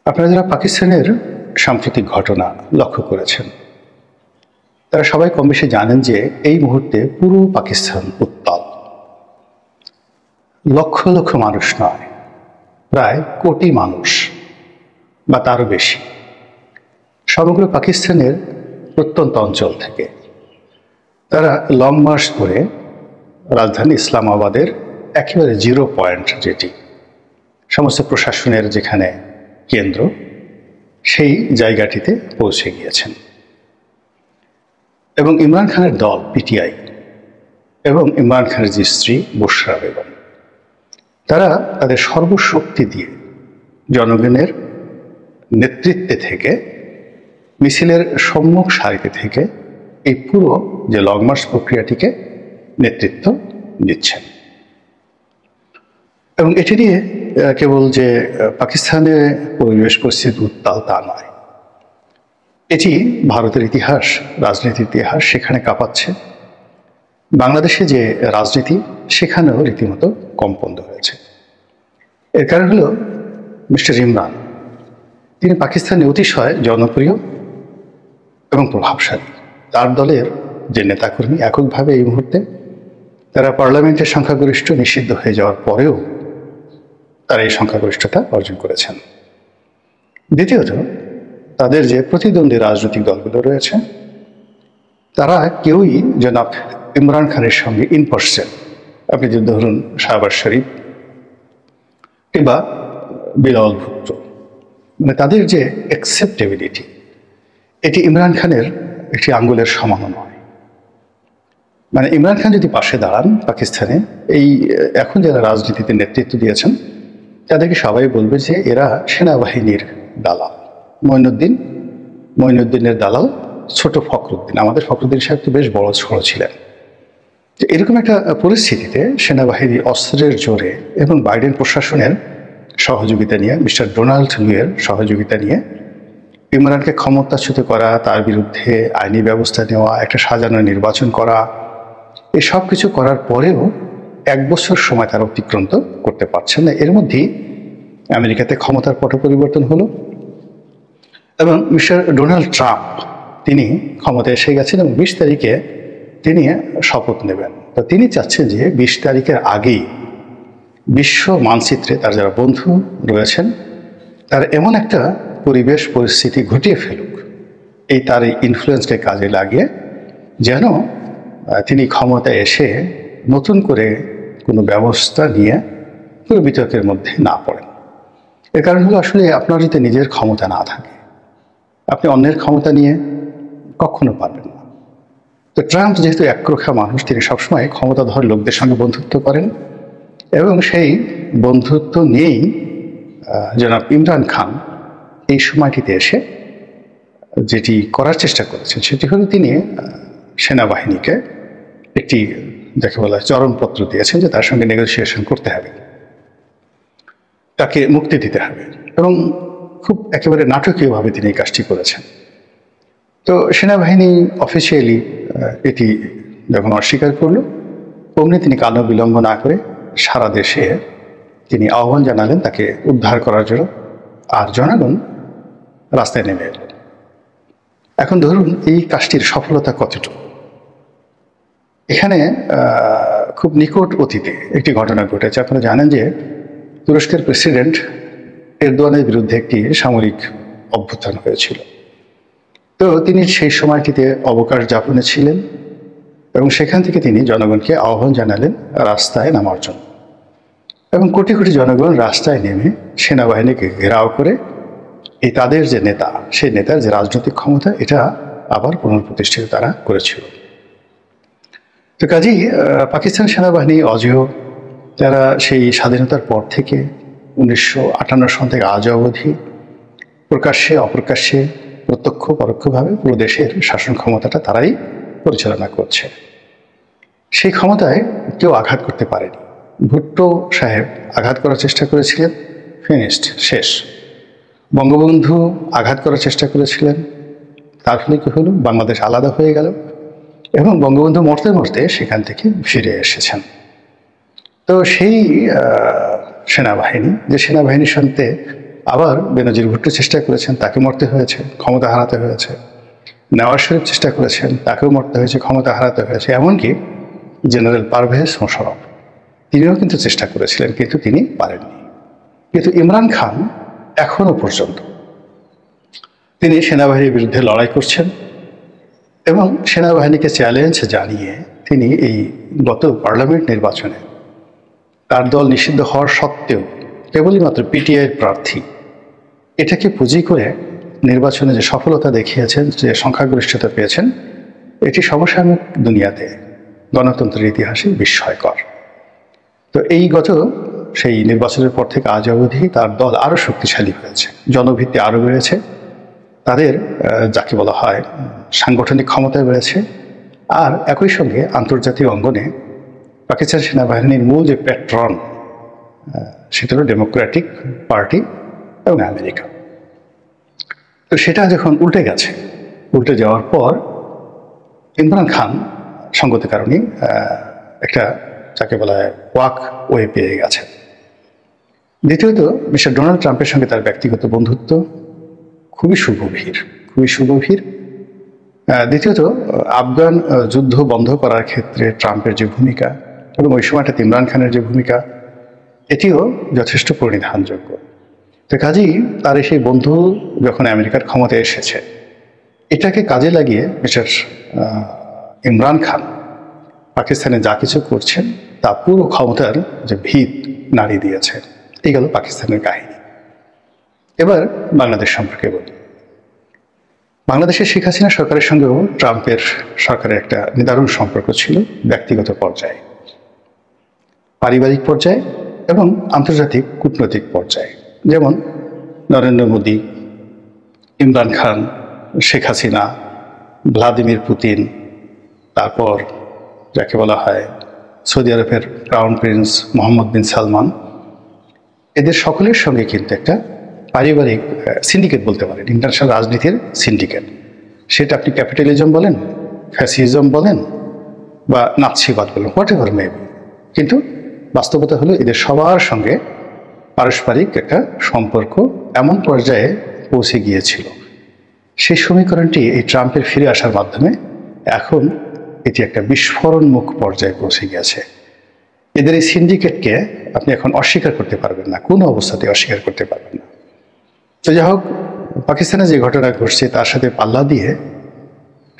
আপনারা যারা পাকিস্তানের সাম্প্রতিক ঘটনা লক্ষ্য করেছেন তারা সবাই কম বেশি জানেন যে এই মুহূর্তে পুরো পাকিস্তান উত্তাল। লক্ষ লক্ষ মানুষ নয়, প্রায় কোটি মানুষ বা তারও বেশি সমগ্র পাকিস্তানের প্রত্যন্ত অঞ্চল থেকে তারা লং মার্চ করে রাজধানী ইসলামাবাদের একেবারে জিরো পয়েন্ট, যেটি সমস্ত প্রশাসনের যেখানে কেন্দ্র, সেই জায়গাটিতে পৌঁছে গিয়েছেন এবং ইমরান খানের দল পিটিআই এবং ইমরান খানের যে স্ত্রী বুশরা বেগম, তারা তাদের সর্বশক্তি দিয়ে জনগণের নেতৃত্বে থেকে, মিছিলের সম্মুখ সারিতে থেকে এই পুরো যে লং মার্চ প্রক্রিয়াটিকে নেতৃত্ব দিচ্ছেন। এবং এটি নিয়ে কেবল যে পাকিস্তানের পরিবেশ পরিস্থিতি উত্তাল তা নয়, এটি ভারতের ইতিহাস, রাজনীতির ইতিহাস সেখানে কাঁপাচ্ছে। বাংলাদেশে যে রাজনীতি সেখানেও রীতিমতো কম্পন হয়েছে। এর কারণ হলো মিস্টার ইমরান, তিনি পাকিস্তানে অতিশয় জনপ্রিয় এবং প্রভাবশালী। তার দলের যে নেতাকর্মী এককভাবে এই মুহূর্তে তারা পার্লামেন্টের সংখ্যাগরিষ্ঠ নিষিদ্ধ হয়ে যাওয়ার পরেও তারা এই সংখ্যাগরিষ্ঠতা অর্জন করেছেন। দ্বিতীয়ত, তাদের যে প্রতিদ্বন্দ্বী রাজনৈতিক দলগুলো রয়েছে তারা কেউই জনাব ইমরান খানের সঙ্গে ইন পার্সন, আপনি যদি ধরুন শাহবাজ শরীফ কিংবা বিলাওয়াল ভুট্টো, মানে তাদের যে অ্যাকসেপ্টেবিলিটি এটি ইমরান খানের একটি আঙ্গুলের সমানও নয়। মানে ইমরান খান যদি পাশে দাঁড়ান পাকিস্তানে, এই এখন যারা রাজনীতিতে নেতৃত্ব দিয়েছেন তাদেরকে সবাই বলবে যে এরা সেনাবাহিনীর দালাল। মঈনুদ্দিনের দালাল ছোট ফখরুদ্দিন, আমাদের ফখরুদ্দিন সাহেব তো বেশ বড় ছোড় ছিলেন। তো এরকম একটা পরিস্থিতিতে সেনাবাহিনী অস্ত্রের জোরে এবং বাইডেন প্রশাসনের সহযোগিতা নিয়ে, মিস্টার ডোনাল্ড লুয়ের সহযোগিতা নিয়ে ইমরানকে ক্ষমতাচ্যুত করা, তার বিরুদ্ধে আইনি ব্যবস্থা নেওয়া, একটা সাজানো নির্বাচন করা, এই সব কিছু করার পরেও 1 বছর সময় তারা অতিক্রান্ত করতে পারছেন না। এর মধ্যেই আমেরিকাতে ক্ষমতার পট পরিবর্তন হলো এবং মিস্টার ডোনাল্ড ট্রাম্প তিনি ক্ষমতায় এসে গেছেন এবং 20 তারিখে তিনি শপথ নেবেন। তো তিনি চাচ্ছেন যে 20 তারিখের আগেই বিশ্ব মানচিত্রে তার যারা বন্ধু রয়েছেন তারা এমন একটা পরিবেশ পরিস্থিতি ঘটিয়ে ফেলুক, এই তার এই ইনফ্লুয়েন্সকে কাজে লাগিয়ে যেন তিনি ক্ষমতায় এসে নতুন করে কোনো ব্যবস্থা নিয়ে কোনো বিতর্কের মধ্যে না পড়েন। এর কারণ হলো আসলে আপনার যদি নিজের ক্ষমতা না থাকে আপনি অন্যের ক্ষমতা নিয়ে কখনো পারবেন না। তো ট্রাম্প যেহেতু একরোখা মানুষ, তিনি সবসময় ক্ষমতাধর লোকদের সঙ্গে বন্ধুত্ব করেন এবং সেই বন্ধুত্ব নিয়েই জনাব ইমরান খান এই সময়টিতে এসে যেটি করার চেষ্টা করেছেন সেটি হলো তিনি সেনাবাহিনীকে একটি যাকে বলা হয় চরমপত্র দিয়েছেন যে তার সঙ্গে নেগোসিয়েশন করতে হবে, তাকে মুক্তি দিতে হবে, এবং খুব একেবারে নাটকীয়ভাবে তিনি এই কাজটি করেছেন। তো সেনাবাহিনী অফিসিয়ালি এটি যখন অস্বীকার করল, অমনি তিনি কালো বিলম্ব না করে সারা দেশে তিনি আহ্বান জানালেন তাকে উদ্ধার করার জন্য, আর জনগণ রাস্তায় নেমে এল। এখন ধরুন এই কাজটির সফলতা কতটুকু। এখানে খুব নিকট অতীতে একটি ঘটনা ঘটেছে। আপনারা জানেন যে তুরস্কের প্রেসিডেন্ট এরদোয়ানের বিরুদ্ধে একটি সামরিক অভ্যুত্থান হয়েছিল। তো তিনি সেই সময়টিতে অবকাশ যাপনে ছিলেন এবং সেখান থেকে তিনি জনগণকে আহ্বান জানালেন রাস্তায় নামার জন্য, এবং কোটি কোটি জনগণ রাস্তায় নেমে সেনাবাহিনীকে ঘেরাও করে এই তাদের যে নেতা, সেই নেতার যে রাজনৈতিক ক্ষমতা এটা আবার পুনঃপ্রতিষ্ঠিত তারা করেছিল। তো কাজেই পাকিস্তান সেনাবাহিনী অজেয়, তারা সেই স্বাধীনতার পর থেকে 1958 সন থেকে আজ অবধি প্রকাশ্যে অপ্রকাশ্যে প্রত্যক্ষ পরোক্ষভাবে পুরো দেশের শাসন ক্ষমতাটা তারাই পরিচালনা করছে। সেই ক্ষমতায় কেউ আঘাত করতে পারেনি। ভুট্টো সাহেব আঘাত করার চেষ্টা করেছিলেন, ফিনিশড, শেষ। বঙ্গবন্ধু আঘাত করার চেষ্টা করেছিলেন, তার ফলে কি হলো, বাংলাদেশ আলাদা হয়ে গেল এবং বঙ্গবন্ধু মরতে মরতে সেখান থেকে ফিরে এসেছেন। তো সেই সেনাবাহিনী, যে সেনাবাহিনীর সাথে আবার বেনজির ভুট্টো চেষ্টা করেছেন, তাকে মরতে হয়েছে, ক্ষমতা হারাতে হয়েছে। নওয়াজ শরীফ চেষ্টা করেছেন, তাকেও মরতে হয়েছে, ক্ষমতা হারাতে হয়েছে। এমনকি জেনারেল পারভেজ মোশাররফ তিনিও কিন্তু চেষ্টা করেছিলেন, কিন্তু তিনি পারেননি। কিন্তু ইমরান খান এখনো পর্যন্ত তিনি সেনাবাহিনীর বিরুদ্ধে লড়াই করছেন এবং সেনাবাহিনীকে চ্যালেঞ্জ জানিয়ে তিনি এই গত পার্লামেন্ট নির্বাচনে তার দল নিষিদ্ধ হওয়ার সত্ত্বেও কেবলই মাত্র পিটিআইয়ের প্রার্থী এটাকে পুঁজি করে নির্বাচনে যে সফলতা দেখিয়েছেন, যে সংখ্যাগরিষ্ঠতা পেয়েছেন, এটি সমসাময়িক দুনিয়াতে গণতন্ত্রের ইতিহাসে বিস্ময়কর। তো এই গত সেই নির্বাচনের পর থেকে আজ অবধি তার দল আরও শক্তিশালী হয়েছে, জনভিত্তি আরও বেড়েছে, তাদের যাকে বলা হয় সাংগঠনিক ক্ষমতা বেড়েছে। আর একই সঙ্গে আন্তর্জাতিক অঙ্গনে পাকিস্তান সেনাবাহিনীর মূল যে প্যাট্রন সেটা হলো ডেমোক্রেটিক পার্টি এবং আমেরিকা। তো সেটা যখন উল্টে গেছে, উল্টে যাওয়ার পর ইমরান খান সঙ্গত কারণে একটা যাকে বলা হয় ওয়াক ওয়ে পেয়ে গেছে। দ্বিতীয়ত মিস্টার ডোনাল্ড ট্রাম্পের সঙ্গে তার ব্যক্তিগত বন্ধুত্ব খুবই সুগভীর, খুবই সুগভীর। দ্বিতীয়ত আফগান যুদ্ধ বন্ধ করার ক্ষেত্রে ট্রাম্পের যে ভূমিকা এবং ওই সময়টাতে ইমরান খানের যে ভূমিকা, এটিও যথেষ্ট পরিধানযোগ্য। তো কাজেই তার সেই বন্ধু যখন আমেরিকার ক্ষমতায় এসেছে, এটাকে কাজে লাগিয়ে মিস্টার ইমরান খান পাকিস্তানে যা কিছু করছেন তা পুরো ক্ষমতার যে ভিত নাড়িয়ে দিয়েছে। এই গেল পাকিস্তানের কাহিনী। এবার বাংলাদেশ সম্পর্কে বলি। বাংলাদেশের শেখ হাসিনা সরকারের সঙ্গেও ট্রাম্পের সরকারের একটা নিদারুণ সম্পর্ক ছিল ব্যক্তিগত পর্যায়ে, পারিবারিক পর্যায়ে এবং আন্তর্জাতিক কূটনৈতিক পর্যায়ে। যেমন নরেন্দ্র মোদী, ইমরান খান, শেখ হাসিনা, ভ্লাদিমির পুতিন, তারপর যাকে বলা হয় সৌদি আরবের ক্রাউন প্রিন্স মোহাম্মদ বিন সালমান, এদের সকলের সঙ্গে কিন্তু একটা পারিবারিক সিন্ডিকেট বলতে পারেন, ইন্টারন্যাশনাল রাজনীতির সিন্ডিকেট। সেটা আপনি ক্যাপিটালিজম বলেন, ফ্যাসিজম বলেন বা নাৎসিবাদ বলেন, হোয়াট এভার মেবি, কিন্তু বাস্তবতা হলো এদের সবার সঙ্গে পারস্পরিক একটা সম্পর্ক এমন পর্যায়ে পৌঁছে গিয়েছিল। সেই সমীকরণটি এই ট্রাম্পের ফিরে আসার মাধ্যমে এখন এটি একটা বিস্ফোরণমুখ পর্যায়ে পৌঁছে গেছে। এদের এই সিন্ডিকেটকে আপনি এখন অস্বীকার করতে পারবেন না, কোনো অবস্থাতে অস্বীকার করতে পারবেন না। তো যাই হোক, পাকিস্তানে যে ঘটনা ঘটছে তার সাথে পাল্লা দিয়ে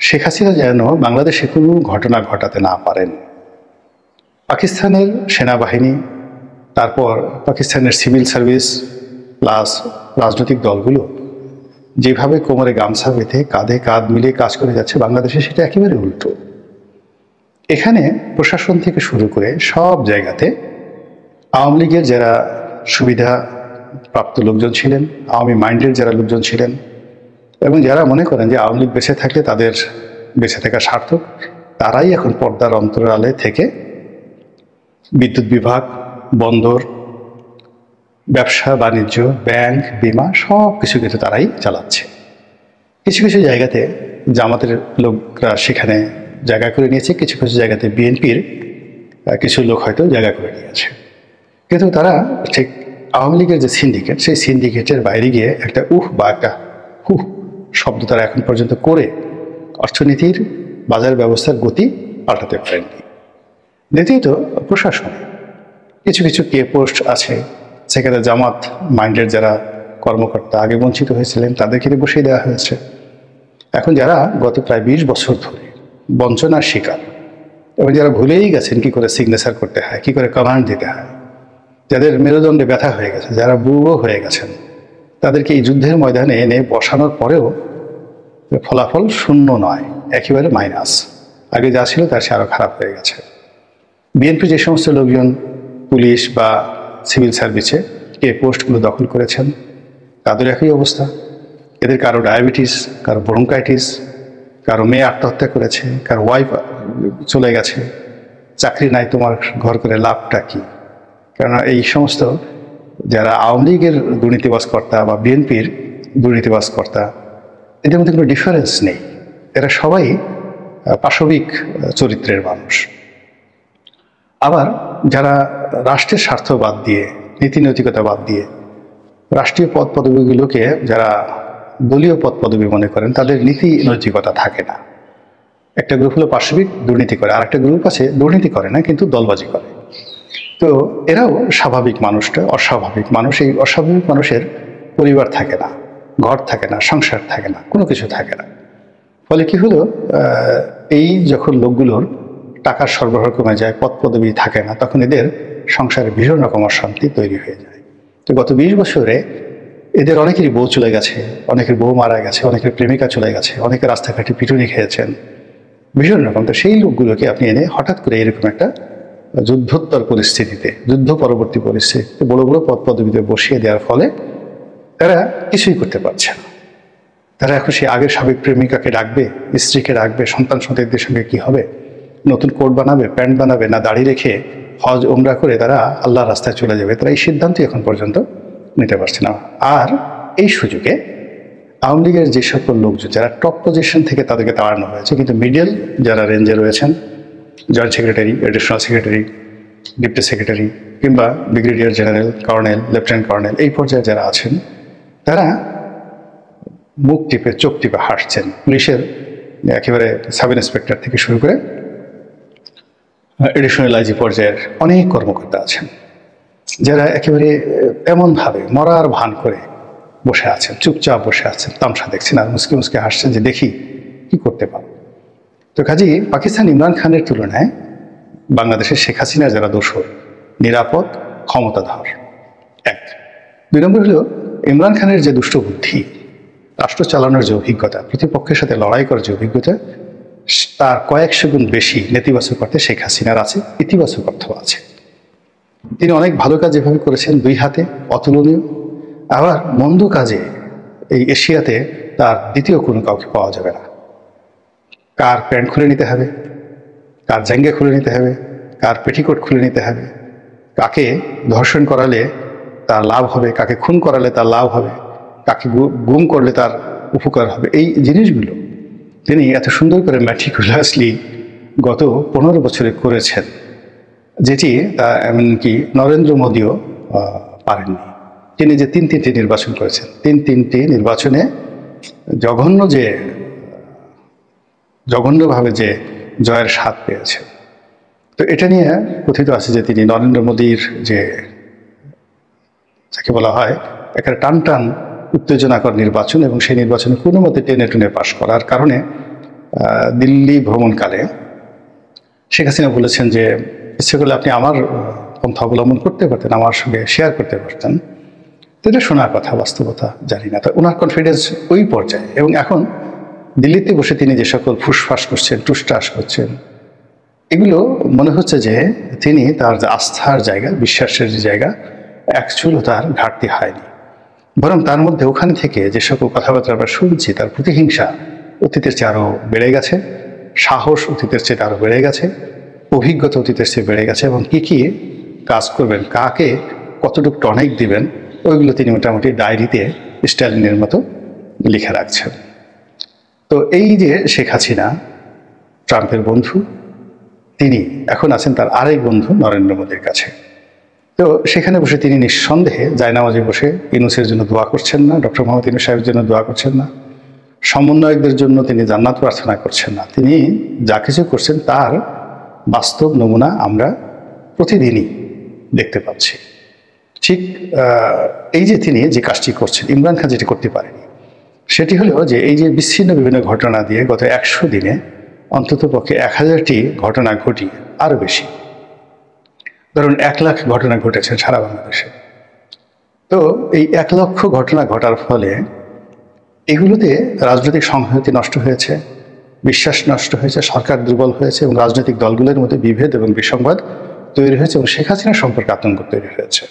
শেখ হাসিনা যেন বাংলাদেশে কোনো ঘটনা ঘটাতে না পারেন। পাকিস্তানের সেনাবাহিনী, তারপর পাকিস্তানের সিভিল সার্ভিস প্লাস রাজনৈতিক দলগুলো যেভাবে কোমরে গামছা বেঁধে কাঁধে কাঁধ মিলিয়ে কাজ করে যাচ্ছে, বাংলাদেশে সেটা একেবারে উল্টো। এখানে প্রশাসন থেকে শুরু করে সব জায়গাতে আওয়ামী লীগের যারা সুবিধা প্রাপ্ত লোকজন ছিলেন, আওয়ামী মাইন্ডের যারা লোকজন ছিলেন এবং যারা মনে করেন যে আওয়ামী লীগ বেঁচে থাকলে তাদের বেঁচে থাকা সার্থক, তারাই এখন পর্দার অন্তরালে থেকে বিদ্যুৎ বিভাগ, বন্দর, ব্যবসা বাণিজ্য, ব্যাংক, বিমা সব কিছু কিন্তু তারাই চালাচ্ছে। কিছু কিছু জায়গাতে জামাতের লোকরা সেখানে জায়গা করে নিয়েছে, কিছু কিছু জায়গাতে বিএনপির কিছু লোক হয়তো জায়গা করে নিয়েছে। কিন্তু তারা ঠিক আওয়ামী লীগের যে সিন্ডিকেট, সেই সিন্ডিকেটের বাইরে গিয়ে একটা বা একটা শব্দ তারা এখন পর্যন্ত করে অর্থনীতির বাজার ব্যবস্থার গতি পাল্টাতে পারেননি। দ্বিতীয়ত প্রশাসন, কিছু কিছু কে পোস্ট আছে সেখানে জামাত মাইন্ডের যারা কর্মকর্তা আগে বঞ্চিত হয়েছিলেন তাদেরকে বসিয়ে দেওয়া হয়েছে। এখন যারা গত প্রায় 20 বছর ধরে বঞ্চনার শিকার এবং যারা ভুলেই গেছেন কি করে সিগনেচার করতে হয়, কি করে কমান্ড দিতে হয়, যাদের মেরুদণ্ডে ব্যথা হয়ে গেছে, যারা বুড়ো হয়ে গেছেন, তাদেরকে এই যুদ্ধের ময়দানে এনে বসানোর পরেও ফলাফল শূন্য নয়, একেবারে মাইনাস। আগে যা ছিল তার সে আরও খারাপ হয়ে গেছে। বিএনপি যে সমস্ত লোকজন পুলিশ বা সিভিল সার্ভিসে কে পোস্টগুলো দখল করেছেন তাদের একই অবস্থা। এদের কারো ডায়াবেটিস, কারো ব্রঙ্কাইটিস, কারো মেয়ে আত্মহত্যা করেছে, কারো ওয়াইফ চলে গেছে, চাকরি নাই, তোমার ঘর করে লাভটা কি? কেননা এই সমস্ত যারা আওয়ামী লীগের দুর্নীতিবাজ কর্তা বা বিএনপির দুর্নীতিবাজ কর্তা, এদের মধ্যে কোনো ডিফারেন্স নেই। এরা সবাই পাশবিক চরিত্রের মানুষ। আবার যারা রাষ্ট্রের স্বার্থ বাদ দিয়ে, নীতি নৈতিকতা বাদ দিয়ে রাষ্ট্রীয় পদ পদবীগুলোকে যারা দলীয় পদ পদবী মনে করেন তাদের নীতি নৈতিকতা থাকে না। একটা গ্রুপ হলো পাশবিক, দুর্নীতি করে, আর একটা গ্রুপ আছে দুর্নীতি করে না কিন্তু দলবাজি করে। তো এরাও স্বাভাবিক মানুষটা অস্বাভাবিক মানুষ। এই অস্বাভাবিক মানুষের পরিবার থাকে না, ঘর থাকে না, সংসার থাকে না, কোনো কিছু থাকে না। ফলে কি হলো, এই যখন লোকগুলোর টাকার সরবরাহ কমে যায়, পদ পদবী থাকে না, তখন এদের সংসারে ভীষণ রকম অশান্তি তৈরি হয়ে যায়। তো গত 20 বছরে এদের অনেকেরই বউ চলে গেছে, অনেকের বউ মারা গেছে, অনেকের প্রেমিকা চলে গেছে, অনেকে রাস্তাঘাটে পিটুনি খেয়েছেন, ভীষণ রকম। তো সেই লোকগুলোকে আপনি এনে হঠাৎ করে এরকম একটা যুদ্ধোত্তর পরিস্থিতিতে, যুদ্ধ পরবর্তী পরিস্থিতিতে বড় বড় পদ পদবীতে বসিয়ে দেওয়ার ফলে তারা কিছুই করতে পারছে না। তারা এখন সেই আগের সাবেক প্রেমিকাকে ডাকবে, স্ত্রীকে ডাকবে, সন্তান সন্ততিদের সঙ্গে কি হবে, নতুন কোট বানাবে, প্যান্ট বানাবে, না দাড়ি রেখে হজ উমরা করে তারা আল্লাহর রাস্তায় চলে যাবে, তারা এই সিদ্ধান্তই এখন পর্যন্ত নিতে পারছে না। আর এই সুযোগে আওয়ামী লীগের যে সকল লোকজন যারা টপ পজিশন থেকে তাদেরকে তাড়ানো হয়েছে, কিন্তু মিডিয়াল যারা রেঞ্জে রয়েছেন, joint secretary, additional secretary, deputy secretary কিংবা brigadier general, colonel, lieutenant colonel, এই পর্যায়ে যারা আছেন তারা মুখ টিপে চোখ টিপে হাসছেন। পুলিশের একেবারে সাব ইন্সপেক্টর থেকে শুরু করে এডিশনাল আইজি পর্যায়ের অনেক কর্মকর্তা আছেন যারা একেবারে এমনভাবে মরার ভান করে বসে আছেন, চুপচাপ বসে আছেন, তামসা দেখছেন আর মুসকে মুসকে হাসছেন যে দেখি কি করতে পারো। তো কাজী পাকিস্তান ইমরান খানের তুলনায় বাংলাদেশের শেখ হাসিনার যারা দোসর, নিরাপদ, ক্ষমতাধর, এক। 2 নম্বর হলো ইমরান খানের যে দুষ্ট বুদ্ধি, রাষ্ট্র চালানোর যে অভিজ্ঞতা, প্রতিপক্ষের সাথে লড়াই করার যে অভিজ্ঞতা, তার কয়েকশো গুণ বেশি নেতিবাচক অর্থে শেখ হাসিনার আছে, ইতিবাচক অর্থ আছে। তিনি অনেক ভালো কাজ যেভাবে করেছেন, 2 হাতে অতুলনীয়, আবার মন্দ কাজে এই এশিয়াতে তার দ্বিতীয় কোনো কাউকে পাওয়া যাবে না। কার প্যান্ট খুলে নিতে হবে, কার জাঙ্গা খুলে নিতে হবে, কার পেটিকোট খুলে নিতে হবে, কাকে ধর্ষণ করালে তার লাভ হবে, কাকে খুন করালে তার লাভ হবে, কাকে গুম করলে তার উপকার হবে, এই জিনিসগুলো তিনি এত সুন্দর করে ম্যাটিকুলাসলি গত 15 বছরে করেছেন, যেটি এমনকি নরেন্দ্র মোদীও পারেননি। তিনি যে 3টি নির্বাচন করেছেন, 3টি নির্বাচনে জঘন্যভাবে যে জয়ের স্বাদ পেয়েছে। তো এটা নিয়ে কথিত আছে যে তিনি নরেন্দ্র মোদীর যে যাকে বলা হয় একেবারে টান টান উত্তেজনাকর নির্বাচন, এবং সেই নির্বাচনে কোনো মতে টেনে পাশ করার কারণে দিল্লি ভ্রমণকালে শেখ হাসিনা বলেছেন যে ইচ্ছে করলে আপনি আমার পন্থা অবলম্বন করতে পারতেন, আমার সঙ্গে শেয়ার করতে পারতেন। তো এটা শোনার কথা, বাস্তবতা জানি না। তো ওনার কনফিডেন্স ওই পর্যায়ে, এবং এখন দিল্লিতে বসে তিনি যে সকল ফুসফাস করছেন, টুসটাস করছেন, এগুলো মনে হচ্ছে যে তিনি তার যে আস্থার জায়গা, বিশ্বাসের যে জায়গা, অ্যাকচুয়ালি তার ঘাটতি হয়নি, বরং তার মধ্যে ওখানে থেকে যে সকল কথাবার্তা আমরা শুনছি, তার প্রতিহিংসা অতীতের চেয়ে আরও বেড়ে গেছে, সাহস অতীতের চেয়ে আরও বেড়ে গেছে, অভিজ্ঞতা অতীতের চেয়ে বেড়ে গেছে, এবং কি কি কাজ করবেন, কাকে কতটুকু টনিক দিবেন, ওইগুলো তিনি মোটামুটি ডায়েরিতে স্ট্যালিনের মতো লিখে রাখছেন। তো এই যে শেখ হাসিনা ট্রাম্পের বন্ধু, তিনি এখন আছেন তার আরেক বন্ধু নরেন্দ্র মোদীর কাছে। তো সেখানে বসে তিনি নিঃসন্দেহে জায়নামাজে বসে ইউনূসের জন্য দোয়া করছেন না, ডক্টর মোহাম্মদ ইউনূস সাহেবের জন্য দোয়া করছেন না, সমন্বয়কদের জন্য তিনি জান্নাত প্রার্থনা করছেন না। তিনি যা কিছু করছেন তার বাস্তব নমুনা আমরা প্রতিদিনই দেখতে পাচ্ছি। ঠিক এই যে তিনি যে কাজটি করছেন, ইমরান খান যেটি করতে পারেনি, সেটি হলো যে এই যে বিচ্ছিন্ন বিভিন্ন ঘটনা দিয়ে গত 100 দিনে অন্তত পক্ষে 1000টি ঘটনা ঘটিয়ে, আরও বেশি, ধরুন 1 লাখ ঘটনা ঘটেছে সারা বাংলাদেশে। তো এই 1 লক্ষ ঘটনা ঘটার ফলে এগুলোতে রাজনৈতিক সংহতি নষ্ট হয়েছে, বিশ্বাস নষ্ট হয়েছে, সরকার দুর্বল হয়েছে, এবং রাজনৈতিক দলগুলোর মধ্যে বিভেদ এবং বিসংবাদ তৈরি হয়েছে, এবং শেখ হাসিনা সম্পর্কে আতঙ্ক তৈরি হয়েছে।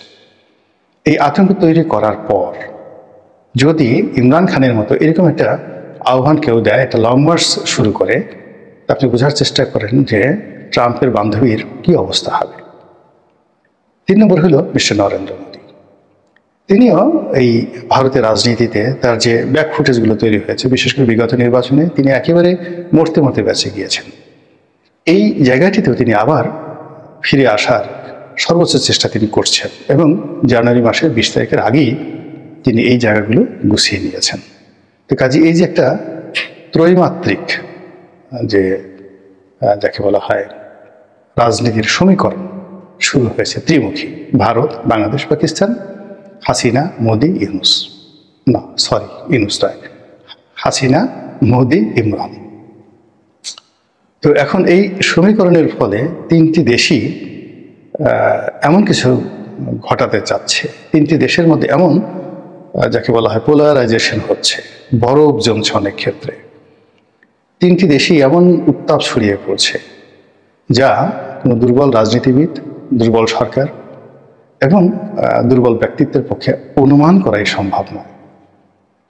এই আতঙ্ক তৈরি করার পর যদি ইমরান খানের মতো এরকম একটা আহ্বান কেউ দেয়, একটা লং মার্চ শুরু করে, আপনি বোঝার চেষ্টা করেন যে ট্রাম্পের বান্ধবীর কি অবস্থা হবে। 3 নম্বর হলো মিস্টার নরেন্দ্র মোদী। তিনিও এই ভারতের রাজনীতিতে তার যে ব্যাক ফুটেজগুলো তৈরি হয়েছে, বিশেষ করে বিগত নির্বাচনে তিনি একেবারে মরতে মরতে বেঁচে গিয়েছেন। এই জায়গাটিতেও তিনি আবার ফিরে আসার সর্বোচ্চ চেষ্টা তিনি করছেন, এবং জানুয়ারি মাসের 20 তারিখের আগেই তিনি এই জায়গাগুলো গুছিয়ে নিয়েছেন। তো কাজে এই যে একটা ত্রৈমাত্রিক যে যাকে বলা হয় রাজনীতির সমীকরণ শুরু হয়েছে, ত্রিমুখী, ভারত, বাংলাদেশ, পাকিস্তান, হাসিনা, মোদি, ইউনূস, না সরি ইউনূস নয়, হাসিনা, মোদি, ইমরান। তো এখন এই সমীকরণের ফলে তিনটি দেশই এমন কিছু ঘটাতে চাচ্ছে, তিনটি দেশের মধ্যে এমন যাকে বলা হয় পোলারাইজেশন হচ্ছে, বরফ জমছে অনেক ক্ষেত্রে। তিনটি দেশই এমন উত্তাপ ছড়িয়ে পড়ছে যা কোনো দুর্বল রাজনীতিবিদ, দুর্বল সরকার এবং দুর্বল ব্যক্তিত্বের পক্ষে অনুমান করাই সম্ভব নয়।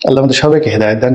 আল্লাহ আমাদের সবাইকে হেদায়েত দান